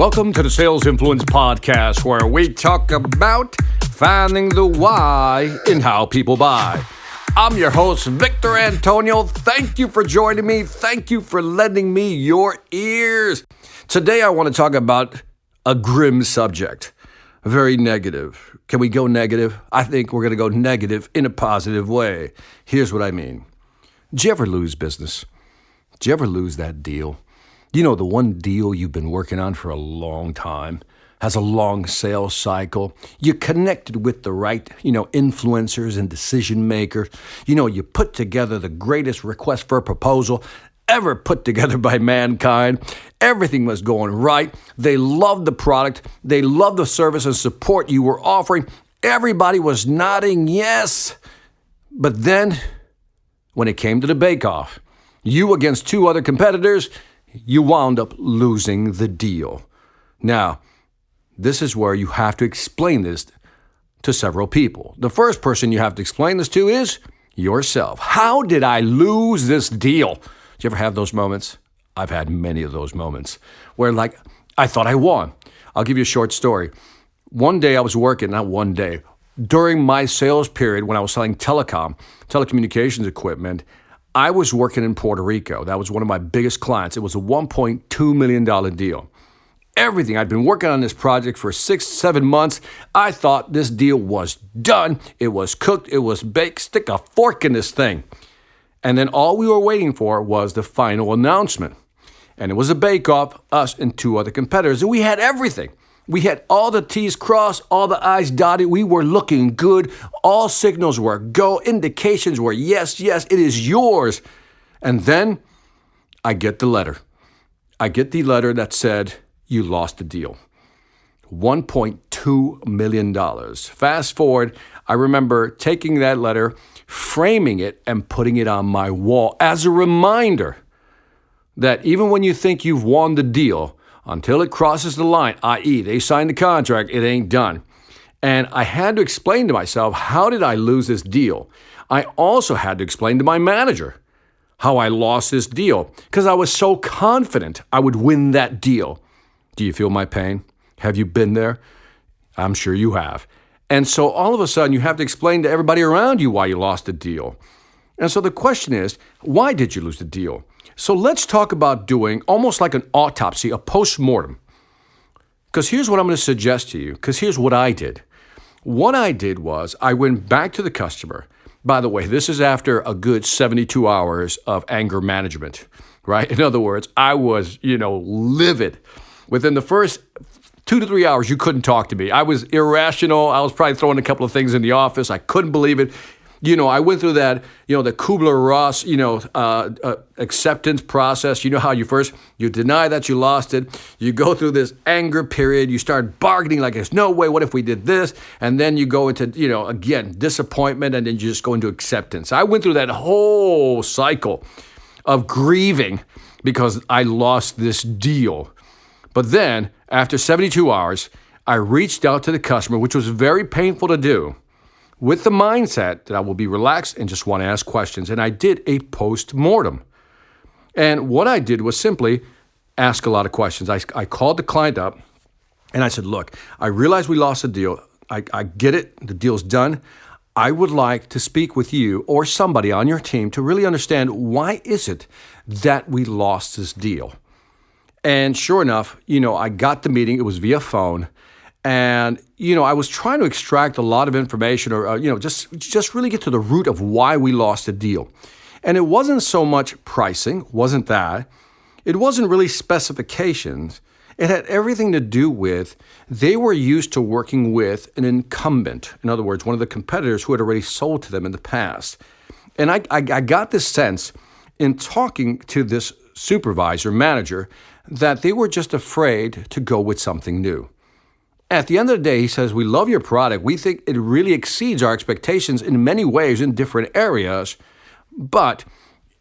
Welcome to the Sales Influence Podcast, where we talk about finding the why in how people buy. I'm your host, Victor Antonio. Thank you for joining me. Thank you for lending me your ears. Today, I want to talk about a grim subject, very negative. Can we go negative? I think we're going to go negative in a positive way. Here's what I mean. Did you ever lose business? Did you ever lose that deal? You know, the one deal you've been working on for a long time, has a long sales cycle. You connected with the right, influencers and decision makers. You put together the greatest request for a proposal ever put together by mankind. Everything was going right. They loved the product. They loved the service and support you were offering. Everybody was nodding yes. But then, when it came to the bake-off, you against two other competitors, you wound up losing the deal. Now, this is where you have to explain this to several people. The first person you have to explain this to is yourself. How did I lose this deal? Do you ever have those moments? I've had many of those moments where, I thought I won. I'll give you a short story. One day I was working, not one day, during my sales period when I was selling telecommunications equipment, I was working in Puerto Rico. That was one of my biggest clients. It was a $1.2 million deal. Everything. I'd been working on this project for 6-7 months. I thought this deal was done. It was cooked. It was baked. Stick a fork in this thing. And then all we were waiting for was the final announcement. And it was a bake-off, us and two other competitors. And we had everything. We had all the T's crossed, all the I's dotted. We were looking good. All signals were go. Indications were yes, it is yours. And then I get the letter. I get the letter that said, you lost the deal. $1.2 million. Fast forward, I remember taking that letter, framing it, and putting it on my wall as a reminder that even when you think you've won the deal, until it crosses the line, i.e., they signed the contract, it ain't done. And I had to explain to myself, how did I lose this deal? I also had to explain to my manager how I lost this deal because I was so confident I would win that deal. Do you feel my pain? Have you been there? I'm sure you have. And so all of a sudden, you have to explain to everybody around you why you lost the deal. And so the question is, why did you lose the deal? So let's talk about doing almost like an autopsy, a postmortem. Because here's what I'm going to suggest to you, because here's what I did. What I did was I went back to the customer. By the way, this is after a good 72 hours of anger management, right? In other words, I was, livid. Within the first 2 to 3 hours, you couldn't talk to me. I was irrational. I was probably throwing a couple of things in the office. I couldn't believe it. I went through that, the Kubler-Ross, acceptance process. You know how you deny that you lost it. You go through this anger period. You start bargaining like there's no way. What if we did this? And then you go into, again, disappointment, and then you just go into acceptance. I went through that whole cycle of grieving because I lost this deal. But then after 72 hours, I reached out to the customer, which was very painful to do, with the mindset that I will be relaxed and just want to ask questions. And I did a post-mortem. And what I did was simply ask a lot of questions. I called the client up and I said, look, I realize we lost the deal. I get it. The deal's done. I would like to speak with you or somebody on your team to really understand why is it that we lost this deal. And sure enough, I got the meeting. It was via phone. And, I was trying to extract a lot of information or, just really get to the root of why we lost the deal. And it wasn't so much pricing, wasn't that. It wasn't really specifications. It had everything to do with they were used to working with an incumbent. In other words, one of the competitors who had already sold to them in the past. And I got this sense in talking to this supervisor, manager, that they were just afraid to go with something new. At the end of the day, he says, we love your product. We think it really exceeds our expectations in many ways in different areas. But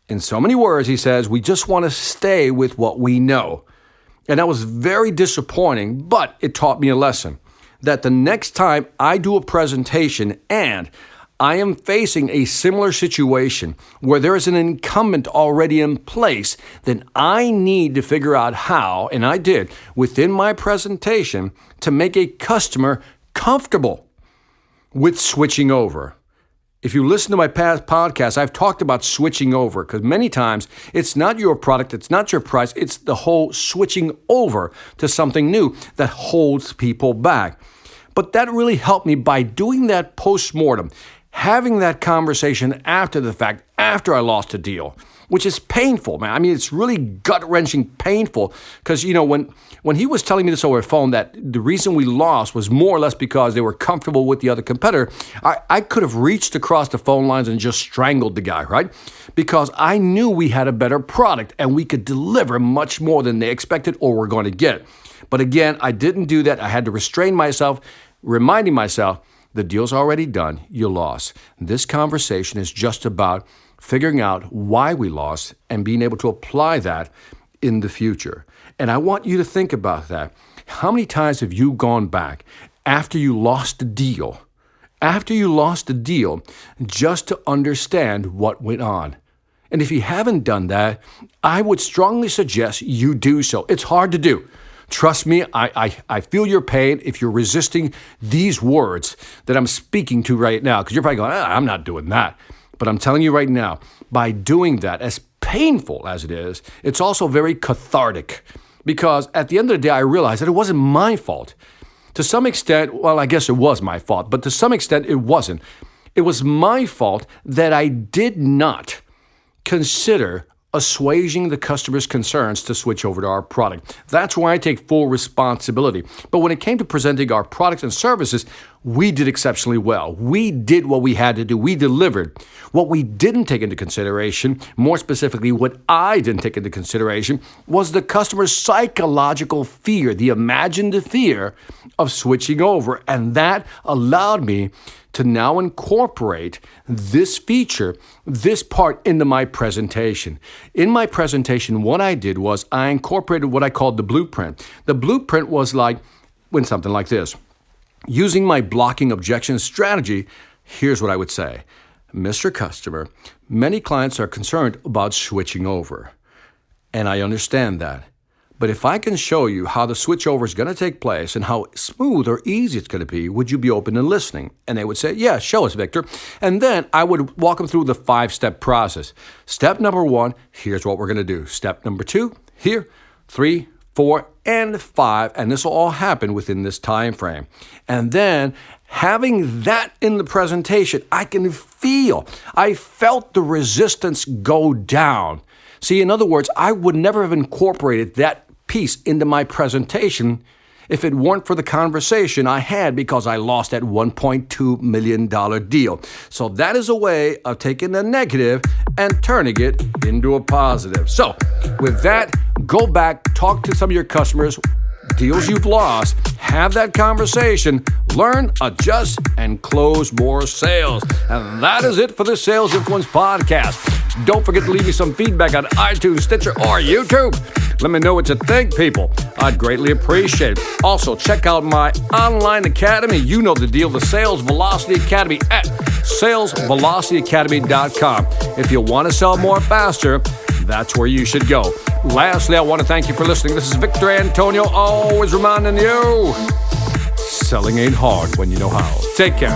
in so many words, he says, we just want to stay with what we know. And that was very disappointing, but it taught me a lesson that the next time I do a presentation and I am facing a similar situation where there is an incumbent already in place, then I need to figure out how, and I did, within my presentation, to make a customer comfortable with switching over. If you listen to my past podcasts, I've talked about switching over because many times it's not your product, it's not your price, it's the whole switching over to something new that holds people back. But that really helped me by doing that postmortem, having that conversation after the fact, after I lost a deal, which is painful, man. I mean, it's really gut-wrenching painful because, when he was telling me this over the phone that the reason we lost was more or less because they were comfortable with the other competitor, I could have reached across the phone lines and just strangled the guy, right? Because I knew we had a better product and we could deliver much more than they expected or were going to get. But again, I didn't do that. I had to restrain myself, reminding myself, the deal's already done, you lost. This conversation is just about figuring out why we lost and being able to apply that in the future. And I want you to think about that. How many times have you gone back after you lost a deal, just to understand what went on? And if you haven't done that, I would strongly suggest you do so. It's hard to do. Trust me, I feel your pain if you're resisting these words that I'm speaking to right now, because you're probably going, I'm not doing that. But I'm telling you right now, by doing that, as painful as it is, it's also very cathartic. Because at the end of the day, I realized that it wasn't my fault. To some extent, well, I guess it was my fault, but to some extent, it wasn't. It was my fault that I did not consider assuaging the customer's concerns to switch over to our product. That's why I take full responsibility. But when it came to presenting our products and services, we did exceptionally well. We did what we had to do. We delivered. What we didn't take into consideration, more specifically what I didn't take into consideration, was the customer's psychological fear, the imagined fear of switching over. And that allowed me to now incorporate this feature, this part into my presentation. In my presentation, what I did was I incorporated what I called the blueprint. The blueprint was went something like this. Using my blocking objection strategy, here's what I would say. Mr. Customer, many clients are concerned about switching over, and I understand that. But if I can show you how the switchover is going to take place and how smooth or easy it's going to be, would you be open to listening? And they would say, yeah, show us, Victor. And then I would walk them through the 5-step process. Step number 1, here's what we're going to do. Step number 2, here, 3, 4, and 5. And this will all happen within this time frame. And then having that in the presentation, I felt the resistance go down. See, in other words, I would never have incorporated that piece into my presentation if it weren't for the conversation I had because I lost that $1.2 million deal. So that is a way of taking a negative and turning it into a positive. So with that, go back, talk to some of your customers, deals you've lost, have that conversation, learn, adjust, and close more sales. And that is it for the Sales Influence Podcast. Don't forget to leave me some feedback on iTunes, Stitcher, or YouTube. Let me know what you think, people. I'd greatly appreciate it. Also, check out my online academy. You know the deal, the Sales Velocity Academy at salesvelocityacademy.com. If you want to sell more faster, that's where you should go. Lastly, I want to thank you for listening. This is Victor Antonio, always reminding you, selling ain't hard when you know how. Take care.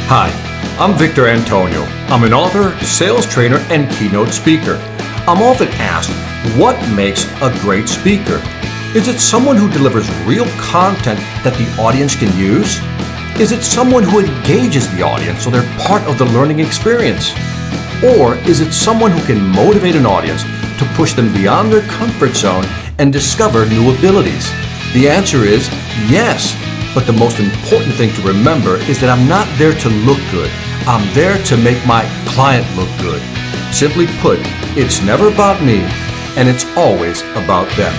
Hi, I'm Victor Antonio. I'm an author, sales trainer, and keynote speaker. I'm often asked, what makes a great speaker? Is it someone who delivers real content that the audience can use? Is it someone who engages the audience so they're part of the learning experience? Or is it someone who can motivate an audience to push them beyond their comfort zone and discover new abilities? The answer is yes. But the most important thing to remember is that I'm not there to look good. I'm there to make my client look good. Simply put, it's never about me, and it's always about them.